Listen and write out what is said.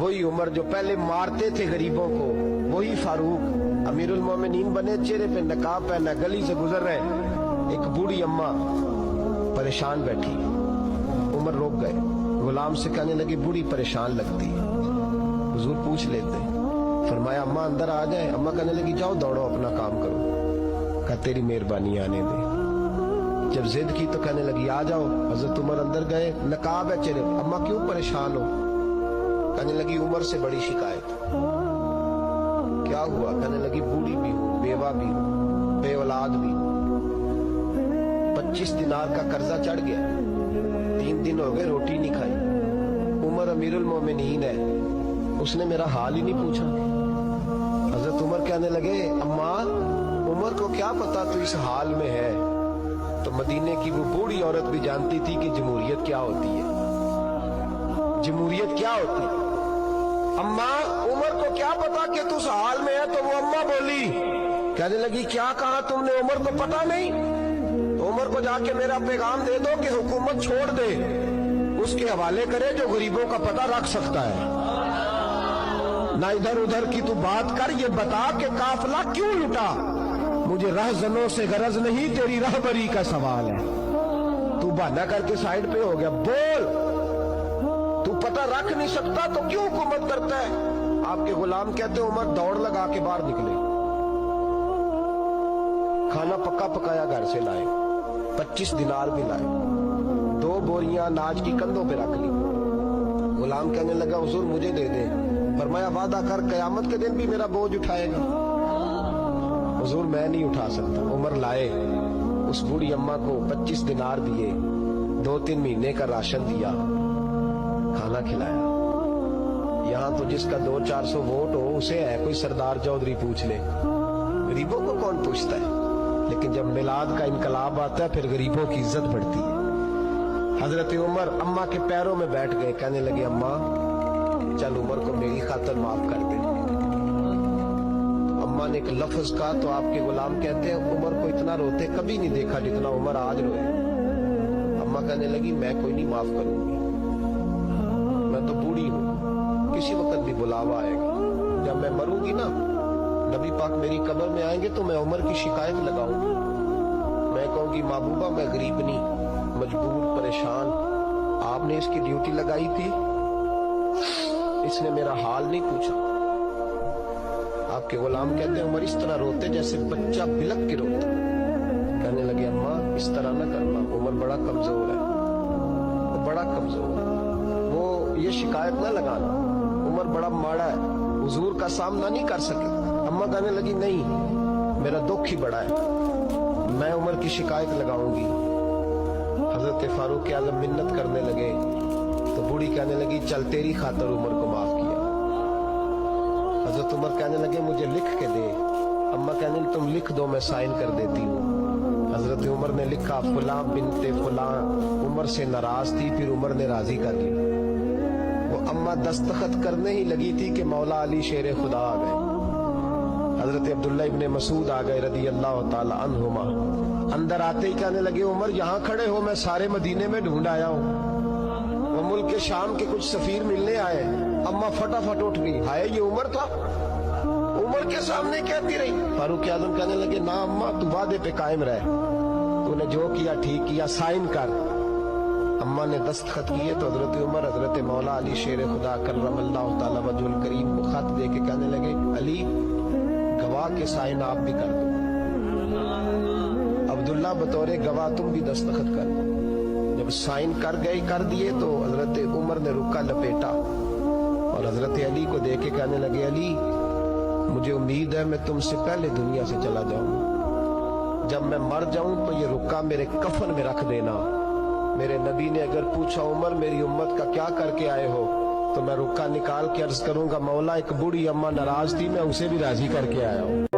वही उमर जो पहले मारते थे गरीबों को, वही फारूक अमीरुल मोमिनीन बने, चेहरे पे नकाब पहना, गली से गुजर रहे, एक बूढ़ी अम्मा परेशान बैठी। उमर रोक गए, गुलाम से कहने लगी बूढ़ी परेशान लगती है। हुजूर पूछ लेते, फरमाया अम्मा अंदर आ जाए। अम्मा कहने लगी जाओ दौड़ो अपना काम करो। कहा तेरी मेहरबानी आने दे। जब जिद की तो कहने लगी आ जाओ। हजरत उमर अंदर गए, नकाब है चेहरे। अम्मा क्यों परेशान हो? कहने लगी उमर से बड़ी शिकायत। क्या हुआ? कहने लगी बूढ़ी भी हूँ, बेवा भी हूँ, बे औलाद भी हूँ, 25 दिनार का कर्जा चढ़ गया, 3 दिन हो गए रोटी नहीं खाई। उमर अमीरुल मोमिनीन है, उसने मेरा हाल ही नहीं पूछा। हजरत उमर कहने लगे अम्मा उमर को क्या पता तू इस हाल में है। तो मदीने की वो बूढ़ी औरत भी जानती थी कि जमहूरियत क्या होती है, जमहूरियत क्या होती है। अम्मा उमर को क्या पता कि तू इस हाल में है। तो वो अम्मा बोली, कहने लगी क्या कहा तुमने? उमर को पता नहीं? तो उमर को जाके मेरा पैगाम दे दो कि हुकूमत छोड़ दे, उसके हवाले करे जो गरीबों का पता रख सकता है। ना इधर उधर की तू बात कर, ये बता कि काफिला क्यों लुटा। मुझे रहजनों से गरज नहीं, तेरी रहबरी का सवाल है। तू बहाना करके साइड पे हो गया, बोल। तू पता रख नहीं सकता तो क्यों हुकूमत करता है? आपके गुलाम कहते उमर दौड़ लगा के बाहर निकले, खाना पक्का पकाया घर से लाए, 25 दिनार भी लाए, 2 बोरियां अनाज की कंधों पे रख ली। गुलाम कहने लगा हुजूर मुझे दे दे। फरमाया वादा कर कयामत के दिन भी मेरा बोझ उठाएगा। हुजूर मैं नहीं उठा सकता। उमर लाए, उस बूढ़ी अम्मा को 25 दिनार दिए, 2-3 महीने का राशन दिया, खाना खिलाया। यहाँ तो जिसका 200-400 वोट हो उसे है कोई सरदार चौधरी पूछ ले, गरीबों को कौन पूछता है। लेकिन जब मिलाद का इनकलाब आता है फिर गरीबों की इज्जत बढ़ती है। हजरत उमर अम्मा के पैरों में बैठ गए, कहने लगे अम्मा चल उमर को मेरी खातिर माफ कर दे। अम्मा ने एक लफ्ज कहा तो आपके गुलाम कहते हैं उमर को इतना रोते कभी नहीं देखा जितना उमर आज रोए। अम्मा कहने लगी मैं कोई नहीं माफ करूंगी, मैं तो बूढ़ी हूं, किसी वक्त भी बुलावा आएगा। जब मैं मरूंगी ना, नबी पाक मेरी कब्र में आएंगे तो मैं उमर की शिकायत लगाऊंगी। मैं कहूंगी महबूबा मैं गरीब नहीं, मजबूर, परेशान, आपने इसकी ड्यूटी लगाई थी, इसने मेरा हाल नहीं पूछा। आपके गुलाम कहते हैं उमर इस तरह रोते जैसे बच्चा बिलक के रोता। कहने लगे अम्मा इस तरह ना करना, उमर बड़ा कमजोर है, वो बड़ा कमजोर है, वो ये शिकायत ना लगाना, उमर बड़ा माड़ा है, हुजूर का सामना नहीं कर सके। अम्मा कहने लगी नहीं मेरा दुख ही बड़ा है, मैं उमर की शिकायत लगाऊंगी। हजरत फारूक आजम मिन्नत करने लगे तो बूढ़ी कहने लगी चल तेरी खातर उमर को माफ किया। हजरत उमर कहने लगे मुझे लिख के दे। अम्मा कहने लगी तुम लिख दो मैं साइन कर देती हूँ। हजरत उमर ने लिखा फुलां बिनते फुलां उमर से नाराज थी, फिर उमर ने राजी कर ली। वो अम्मा दस्तखत करने ही लगी थी कि मौला अली शेर खुदा आ गए। हजरत अब्दुल्ला इब्ने मसूद आ गए रदी अल्लाह ताला अन्हुमा। अंदर आते ही कहने लगे उमर यहाँ खड़े हो, मैं सारे मदीने में ढूंढ आया हूँ, वो मुल्क के शाम के कुछ सफीर मिलने आए। अम्मा फटाफट उठ गई, हाय ये उमर था, उमर के सामने कहती रही। फारूक आजम कहने लगे ना अम्मा तू वादे पे कायम रह, तूने जो किया ठीक किया, साइन कर। अम्मा ने दस्तखत किए तो हजरत उमर हजरत मौला अली शेर खुदा करमल्लाहु ताला वजहुल करीम को खत दे के कहने लगे अली गवाह के साइन आप भी कर दो, अब्दुल्ला बतौरे गवाह तुम भी दस्तखत कर दो। जब साइन कर दिए तो हजरत उमर ने रुक्का लपेटा और हजरत अली को देके कहने लगे अली मुझे उम्मीद है मैं तुमसे पहले दुनिया से चला जाऊं, जब मैं मर जाऊं तो ये रुक्का मेरे कफन में रख देना। मेरे नबी ने अगर पूछा उमर मेरी उम्मत का क्या करके आए हो, तो मैं रुक्का निकाल के अर्ज करूंगा मौला एक बूढ़ी अम्मा नाराज थी, मैं उसे भी राजी करके आया हूं।